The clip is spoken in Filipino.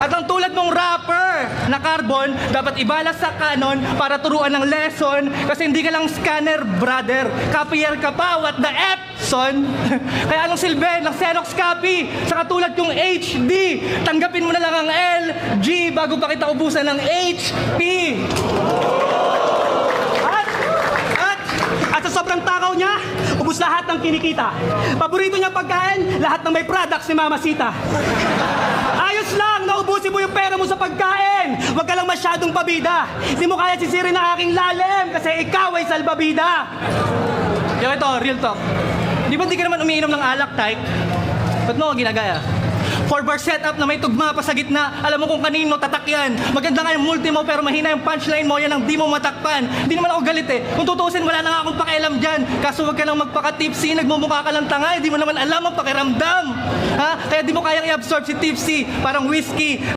At ang tulad mong rapper na carbon, dapat ibalas sa canon para turuan ng lesson kasi hindi ka lang scanner, brother. Copier ka pa, what the F, son? Kaya anong silbi ng Xerox copy? Sa katulad yung HD, tanggapin mo na lang ang LG bago pa kita ubusan ng HP. At sa sobrang takaw niya, ubus lahat ng kinikita. Paborito niya pagkain, lahat ng may products ni Mama Sita. Ayos lang, naubusin mo yung pera mo sa pagkain. Huwag ka lang masyadong pabida. Hindi mo kaya sisirin ang aking lalim kasi ikaw ay salbabida. Yo, ito, real talk. Di ba di ka naman umiinom ng alak, type? Ba't mo ko ginagaya? 4-bar setup na may tugma pa sa gitna. Alam mo kung kanino tatak yan. Maganda nga yung multi mo pero mahina yung punchline mo. Yan ang di mo matakpan. Hindi naman ako galit eh. Kung tutuusin, wala na nga akong pakialam dyan. Kaso wag ka lang magpaka-tipsy. Nagmumukha ka lang tanga. Di mo naman alam ang pakiramdam. Ha? Kaya di mo kayang i-absorb si tipsy. Parang whiskey.